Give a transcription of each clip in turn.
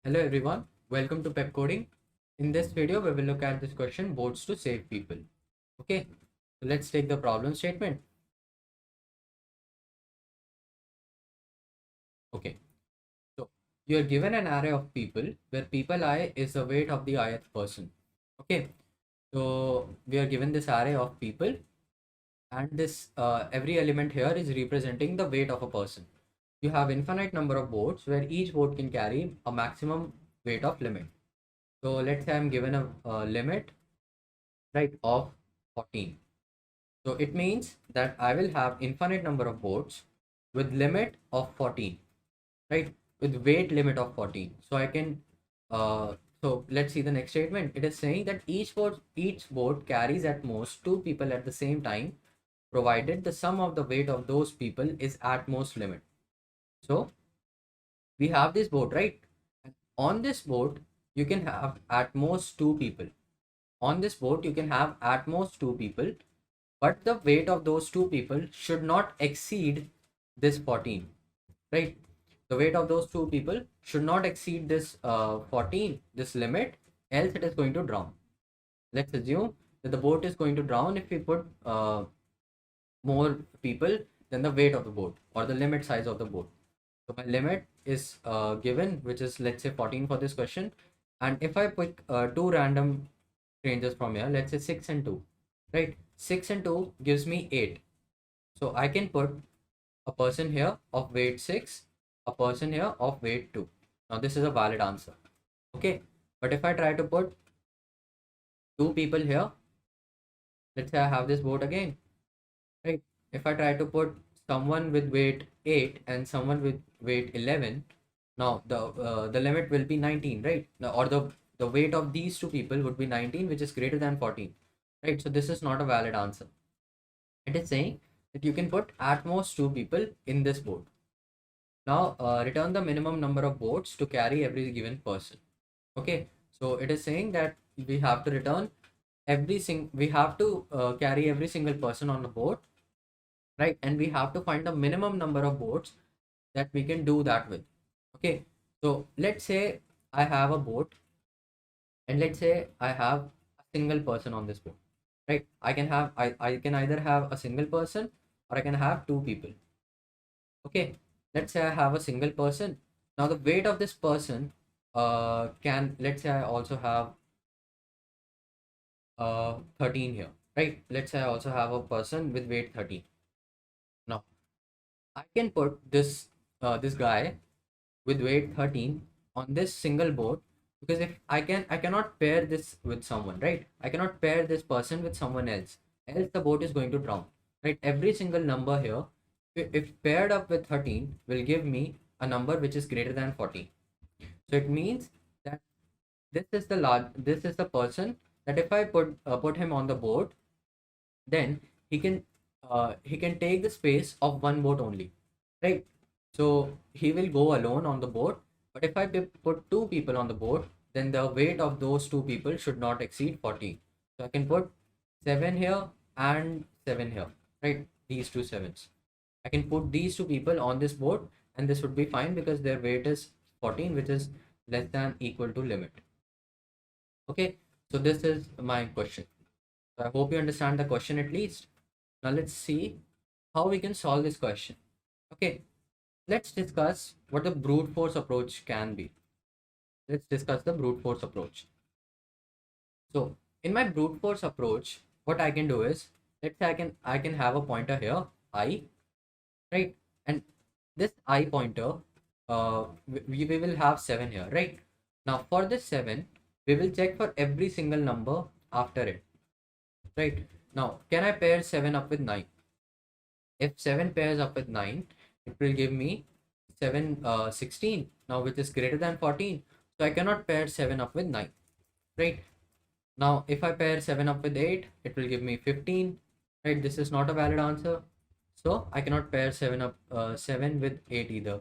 Hello everyone, welcome to Pepcoding. In this video, we will look at this question, boats to save people. Okay, so let's take the problem statement. Okay, so you are given an array of people where people I is the weight of the ith person. Okay, so we are given this array of people and this every element here is representing the weight of a person. You have infinite number of boats where each boat can carry a maximum weight of limit. So let's say I'm given a limit, right, of 14. So it means that I will have infinite number of boats with limit of 14, right? With weight limit of 14. So I can, so let's see the next statement. It is saying that each boat carries at most two people at the same time, provided the sum of the weight of those people is at most limit. So we have this boat, right? And on this boat, you can have at most two people. On this boat, you can have at most two people, but the weight of those two people should not exceed this 14, right? The weight of those two people should not exceed this 14, this limit, else it is going to drown. Let's assume that the boat is going to drown if we put more people than the weight of the boat or the limit size of the boat. So my limit is given, which is let's say 14 for this question. And if I pick two random strangers from here, let's say 6 and 2, right? 6 and 2 gives me 8. So I can put a person here of weight 6, a person here of weight 2. Now this is a valid answer. Okay. But if I try to put two people here, let's say I have this boat again, right? If I try to put someone with weight 8 and someone with weight 11, now the limit will be 19, right? Now, or the weight of these two people would be 19, which is greater than 14, right? So this is not a valid answer. It is saying that you can put at most two people in this boat. Now return the minimum number of boats to carry every given person. Okay, so it is saying that we have to return we have to carry every single person on the boat, right? And we have to find the minimum number of boats that we can do that with. Okay, so let's say I have a boat and let's say I have a single person on this boat, right? I can either have a single person or I can have two people. Okay, let's say I have a single person. Now the weight of this person can, let's say I also have 13 here, right? Let's say I also have a person with weight 13. Now I can put this guy with weight 13 on this single boat, because if I cannot pair this with someone, right? I cannot pair this person with someone else the boat is going to drown, right? Every single number here, if paired up with 13, will give me a number which is greater than 14. So it means that this is the person that if I put him on the boat, then he can take the space of one boat only, right? So he will go alone on the boat, but if I put two people on the boat, then the weight of those two people should not exceed 40. So I can put 7 here and 7 here, right? These two sevens, I can put these two people on this boat and this would be fine because their weight is 14, which is less than equal to limit. Okay, so this is my question. So I hope you understand the question at least. Now let's see how we can solve this question. Okay, let's discuss what the brute force approach can be. Let's discuss the brute force approach. So in my brute force approach, what I can do is, let's say I can have a pointer here, I, right? And this I pointer, we will have 7 here, right? Now for this 7, we will check for every single number after it, right? Now, can I pair 7 up with 9? If 7 pairs up with 9, it will give me 16, now which is greater than 14. So I cannot pair 7 up with 9, right? Now, if I pair 7 up with 8, it will give me 15, right? This is not a valid answer. So I cannot pair 7 with 8 either.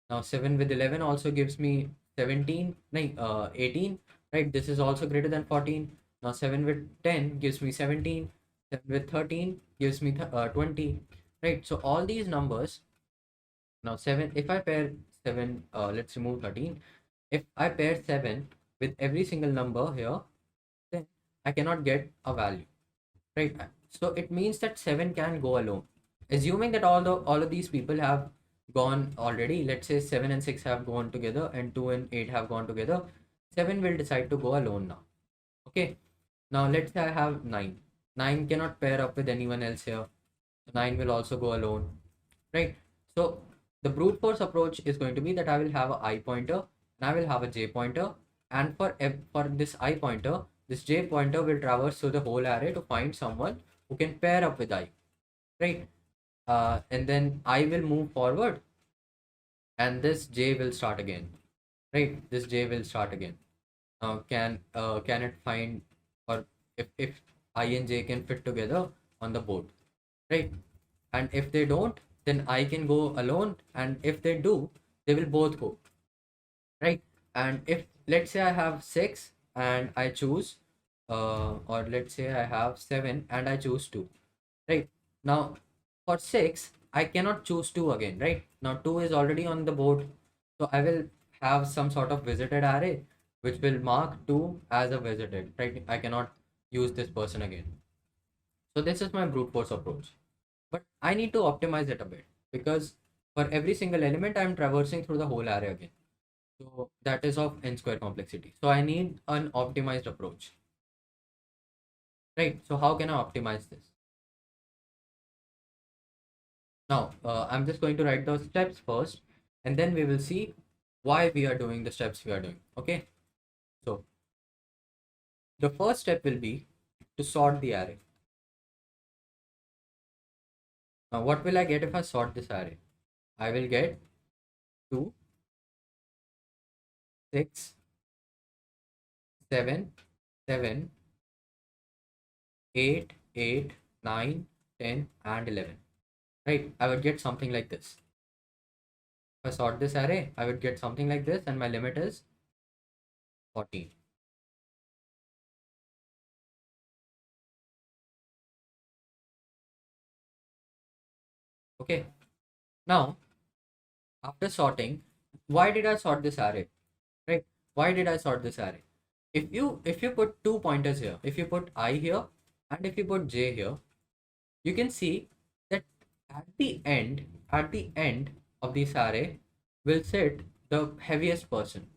Now 7 with 11 also gives me 17, no, 18, right? This is also greater than 14. Now 7 with 10 gives me 17. 7 with 13 gives me 20, right? So all these numbers, now 7, if I pair 7, let's remove 13. If I pair 7 with every single number here, then I cannot get a value, right? So it means that 7 can go alone. Assuming that all of these people have gone already, let's say 7 and 6 have gone together and 2 and 8 have gone together, 7 will decide to go alone now. Okay, now let's say I have 9. 9 cannot pair up with anyone else here. 9 will also go alone, right? So the brute force approach is going to be that I will have a I pointer and I will have a J pointer, and for this I pointer, this J pointer will traverse through the whole array to find someone who can pair up with I, right? And then I will move forward and this J will start again, right? This J will start again. Can it find, or if I and J can fit together on the board, right? And if they don't, then I can go alone, and if they do, they will both go, right? And if let's say I have 6 and I choose, or let's say I have 7 and I choose 2, right? Now for 6 I cannot choose 2 again, right? Now 2 is already on the board, so I will have some sort of visited array which will mark 2 as a visited, right? I cannot use this person again. So this is my brute force approach, but I need to optimize it a bit, because for every single element I'm traversing through the whole array again. So that is of n square complexity. So I need an optimized approach, right? So how can I optimize this? Now I'm just going to write those steps first, and then we will see why we are doing the steps we are doing. Okay. So the first step will be to sort the array. Now what will I get if I sort this array? I will get 2, 6, 7, 7, 8, 8, 9, 10, and 11. Right? I would get something like this. If I sort this array, I would get something like this, and my limit is 14. Okay. Now, after sorting, why did I sort this array? Right? Why did I sort this array? If you put 2 pointers here, if you put I here and if you put J here, you can see that at the end of this array will sit the heaviest person,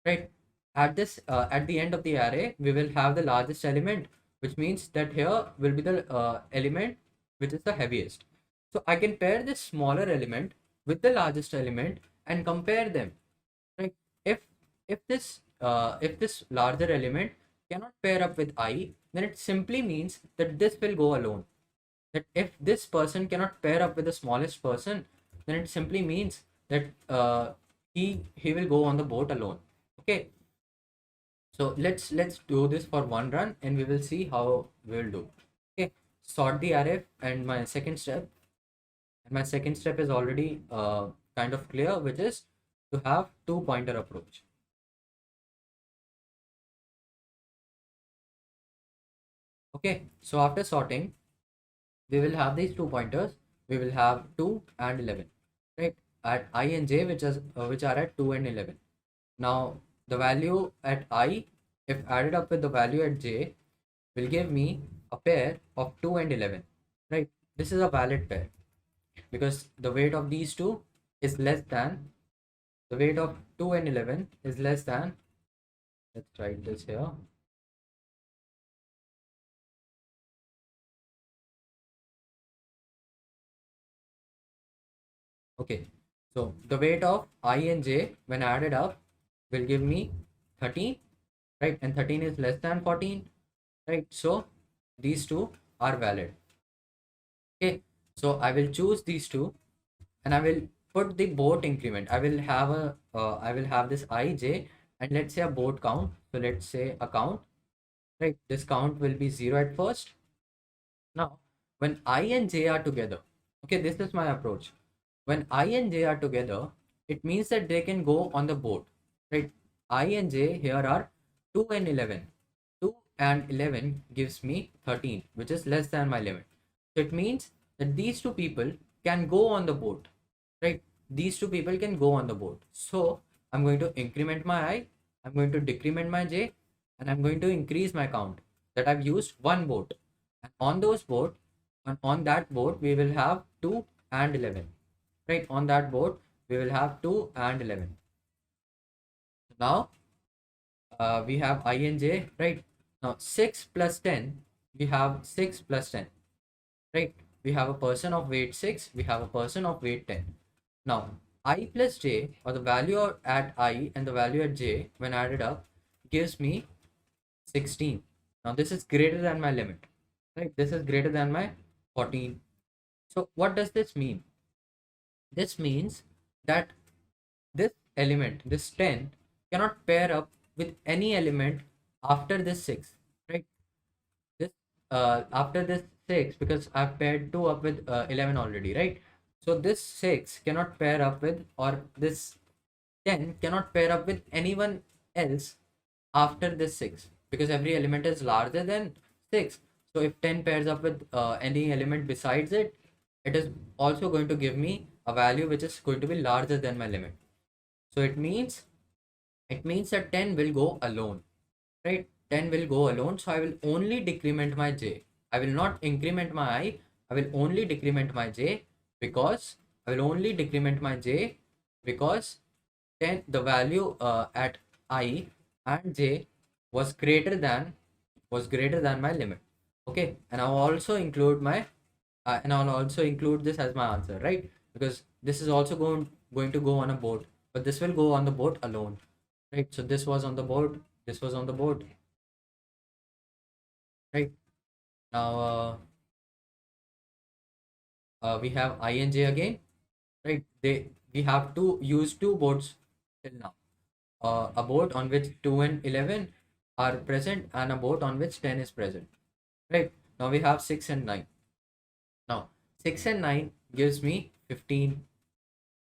right? At the end of the array we will have the largest element, which means that here will be the element which is the heaviest. So I can pair this smaller element with the largest element and compare them, right? If if this uh, if this larger element cannot pair up with I, then it simply means that this will go alone. That if this person cannot pair up with the smallest person, then it simply means that he will go on the boat alone. Okay, so let's do this for one run and we will see how we will do. Okay, sort the array, and my second step is already kind of clear, which is to have two pointer approach. Okay, so after sorting, we will have these two pointers. We will have 2 and 11, right? At I and j, which are at 2 and 11. Now the value at I, if added up with the value at j, will give me a pair of 2 and 11, right? This is a valid pair because the weight of these two is less than the weight of 2 and 11 is less than, let's write this here. Okay, so the weight of I and j when added up will give me 13, right? And 13 is less than 14, right? So these two are valid. Okay, so I will choose these two and I will put the boat increment. I will have this ij, and let's say a boat count. So let's say a count, right? This count will be 0 at first. Now when I and j are together, okay, this is my approach. When I and j are together, it means that they can go on the boat, right? I and j here are 2 and 11. 2 and 11 gives me 13, which is less than my limit. So it means that these two people can go on the boat, right? These two people can go on the boat. So I'm going to increment my I, I'm going to decrement my j, and I'm going to increase my count, that I've used one boat. And on those boat, and on that boat, we will have 2 and 11. Right? On that boat, we will have 2 and 11. Now, we have I and j, right? Now, 6 plus 10, we have 6 plus 10, right? We have a person of weight 6, we have a person of weight 10. Now, I plus j, or the value at I and the value at j, when added up, gives me 16. Now, this is greater than my limit, right? This is greater than my 14. So, what does this mean? This means that this element, this 10, cannot pair up with any element after this 6, right? This after this 6, because I've paired 2 up with 11 already, right? So this 6 cannot pair up with, or this 10 cannot pair up with anyone else after this 6, because every element is larger than 6. So if 10 pairs up with any element besides it, it is also going to give me a value which is going to be larger than my limit. So it means that 10 will go alone, right? 10 will go alone, so I will only decrement my j. I will not increment my I. I will only decrement my j, because I will only decrement my j because 10, the value at I and j was greater than my limit. Okay, and I'll also include my and I'll also include this as my answer, right? Because this is also going to go on a boat, but this will go on the boat alone, right? So this was on the boat, this was on the boat, right? Now we have I and j again, right? We have to use two boats till now. A boat on which 2 and 11 are present, and a boat on which 10 is present, right? Now we have 6 and 9. Now 6 and 9 gives me 15,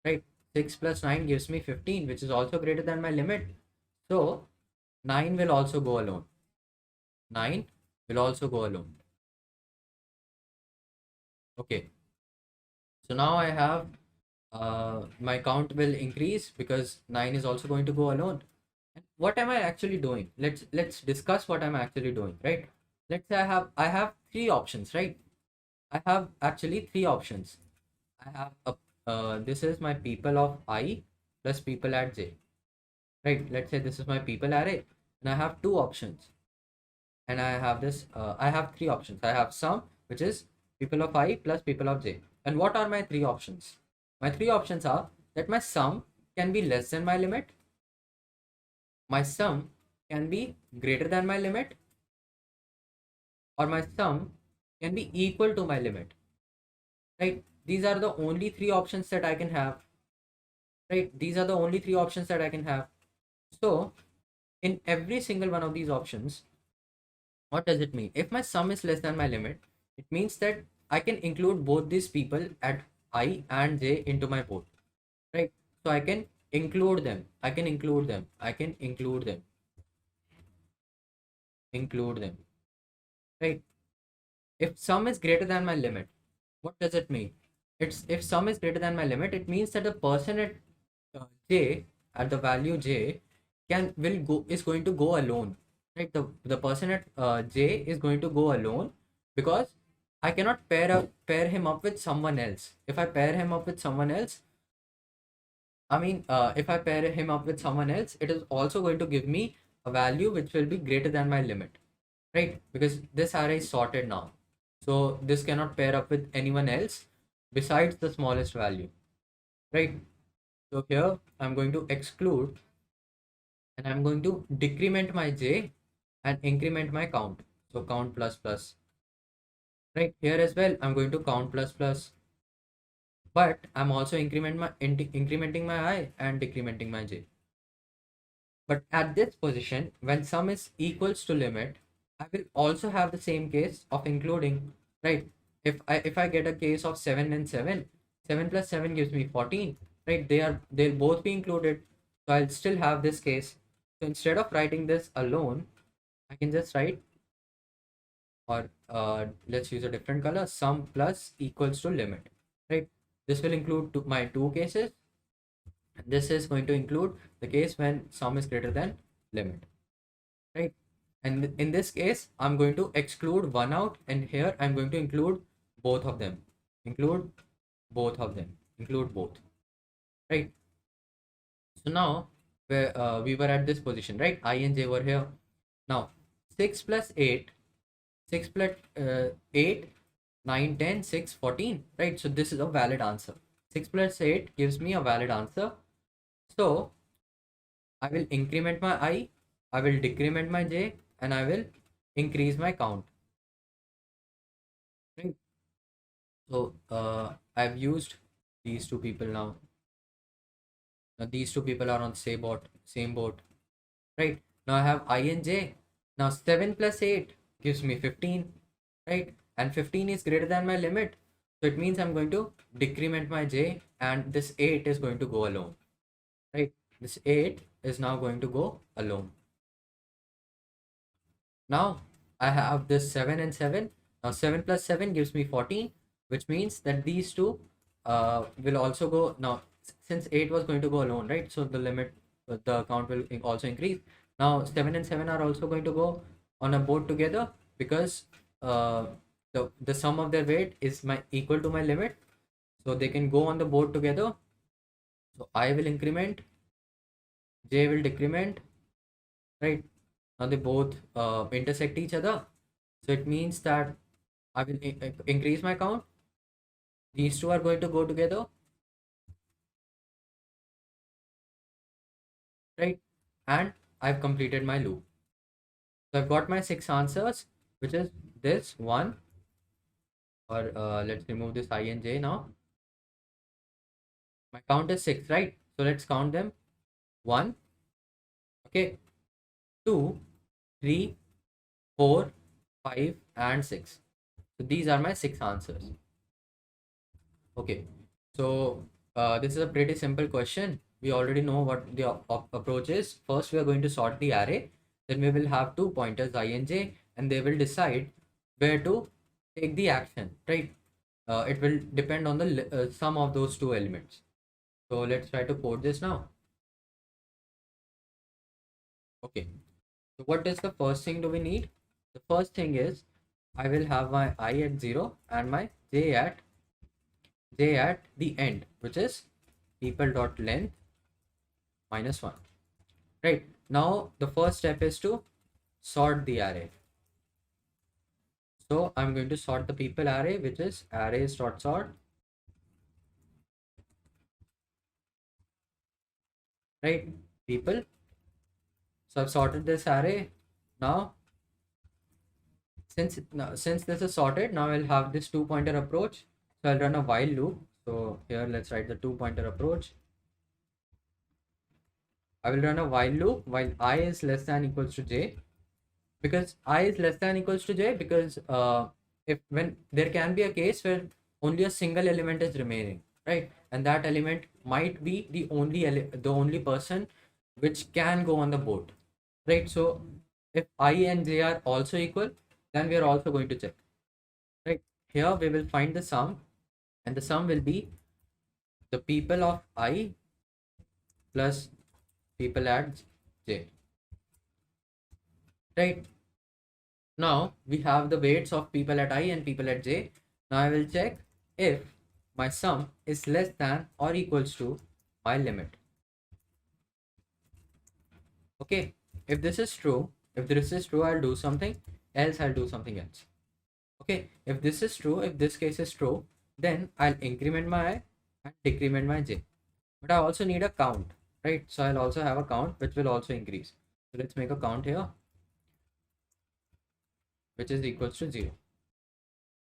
right? 6 plus 9 gives me 15, which is also greater than my limit. So 9 will also go alone. 9 will also go alone. Okay. So now I have my count will increase because 9 is also going to go alone. And what am I actually doing? Let's discuss what I'm actually doing, right? Let's say I have three options, right? I have actually three options. I have a this is my people of I plus people at j, right? Let's say this is my people array, and I have two options, and I have this. I have three options. I have sum, which is people of I plus people of j. And what are my three options? My three options are that my sum can be less than my limit, my sum can be greater than my limit, or my sum can be equal to my limit, right? These are the only three options that I can have, right? These are the only three options that I can have. So in every single one of these options, what does it mean? If my sum is less than my limit, it means that I can include both these people at I and j into my boat, right? So I can include them, I can include them, I can include them, right? If sum is greater than my limit, what does it mean? It's if sum is greater than my limit, it means that the person at j, at the value j, will go is going to go alone, right? The person at j is going to go alone, because I cannot pair him up with someone else. If I pair him up with someone else, if I pair him up with someone else, it is also going to give me a value which will be greater than my limit, right? Because this array is sorted now, so this cannot pair up with anyone else besides the smallest value, right? So here I'm going to exclude, and I'm going to decrement my j and increment my count. So count plus plus, right? Here as well, I'm going to count plus plus, but I'm also incrementing my I and decrementing my j. But at this position, when sum is equals to limit, I will also have the same case of including, right? If I get a case of 7 and 7, 7 plus 7 gives me 14, right? They'll both be included. So I'll still have this case. So instead of writing this alone, I can just write, or let's use a different color, sum plus equals to limit, right? This will include my two cases, This is going to include the case when sum is greater than limit, right? And in this case, I'm going to exclude one out, and here I'm going to include both of them. Include both of them. Include both, right? So now we were at this position, right? I and j were here. Now 6 plus 8, 6 plus 8, 9, 10, 6, 14, right? So this is a valid answer. 6 plus 8 gives me a valid answer. So I will increment my I will decrement my j, and I will increase my count. Right? So I've used these two people now. Now these two people are on same boat, right? Now I have I and j. Now 7 plus 8 gives me 15, right? And 15 is greater than my limit. So it means I'm going to decrement my j, and this 8 is going to go alone, right? This 8 is now going to go alone. Now I have this 7 and 7. Now 7 plus 7 gives me 14, which means that these two will also go. Now since 8 was going to go alone, right? So the limit, the count will also increase. Now 7 and 7 are also going to go on a board together, because uh, the sum of their weight is my equal to my limit. So they can go on the board together. So I will increment, J will decrement, right? Now they both intersect each other. So it means that I will increase my count. These two are going to go together, right? And I've completed my loop. So I've got my 6 answers, which is this one, or let's remove this I and j now. My count is 6, right? So let's count them. 1, okay, 2, 3, 4, 5, and 6. So these are my 6 answers. Okay, so this is a pretty simple question. We already know what the approach is. First, we are going to sort the array. Then we will have two pointers I and j, and they will decide where to take the action, right? It will depend on the sum of those two elements. So let's try to code this now. Okay, so what is the first thing do we need? The first thing is I will have my I at 0 and my j at the end, which is people dot length minus 1, right? Now the first step is to sort the array. So I'm going to sort the people array, which is arrays dot sort, right? People. So I've sorted this array. Now since this is sorted, now I'll have this two pointer approach. So I'll run a while loop. So here let's write the two pointer approach. I will run a while loop while I is less than equals to j, because I is less than equals to j, because if when there can be a case where only a single element is remaining, right? And that element might be the only person which can go on the board, right? So if I and j are also equal, then we are also going to check, right? Here we will find the sum, and the sum will be the people of I plus people at j, right? Now we have the weights of people at I and people at j. Now I will check if my sum is less than or equals to my limit. Okay, if this is true, I'll do something, else I'll do something else. Okay, if this is true, if this case is true, then I'll increment my I and decrement my j. But I also need a count, right? So I'll also have a count which will also increase. So let's make a count here, which is equals to 0.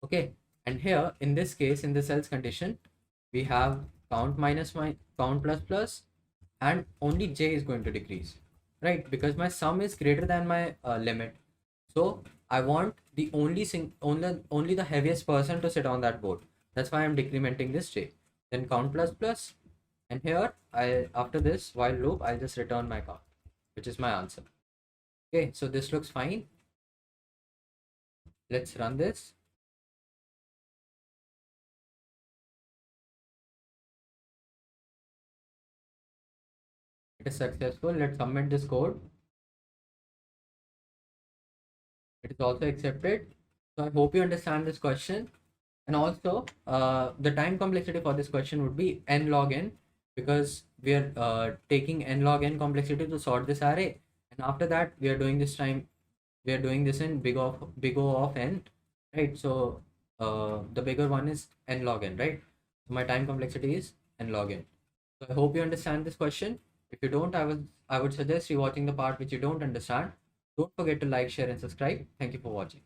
Okay, and here in this case, in this else condition, we have count minus my count plus plus, and only j is going to decrease, right? Because my sum is greater than my limit. So I want the only the heaviest person to sit on that board. That's why I'm decrementing this j. Then count plus plus, and here I after this while loop I'll just return my count, which is my answer. Okay, so this looks fine. Let's run this. It is successful. Let's submit this code. It is also accepted. So I hope you understand this question. And also, the time complexity for this question would be n log n, because we are taking n log n complexity to sort this array. And after that, we are doing this in big O of n, right? So the bigger one is n log n, right? So my time complexity is n log n. So I hope you understand this question. If you don't, I would suggest you watching the part which you don't understand. Don't forget to like, share, and subscribe. Thank you for watching.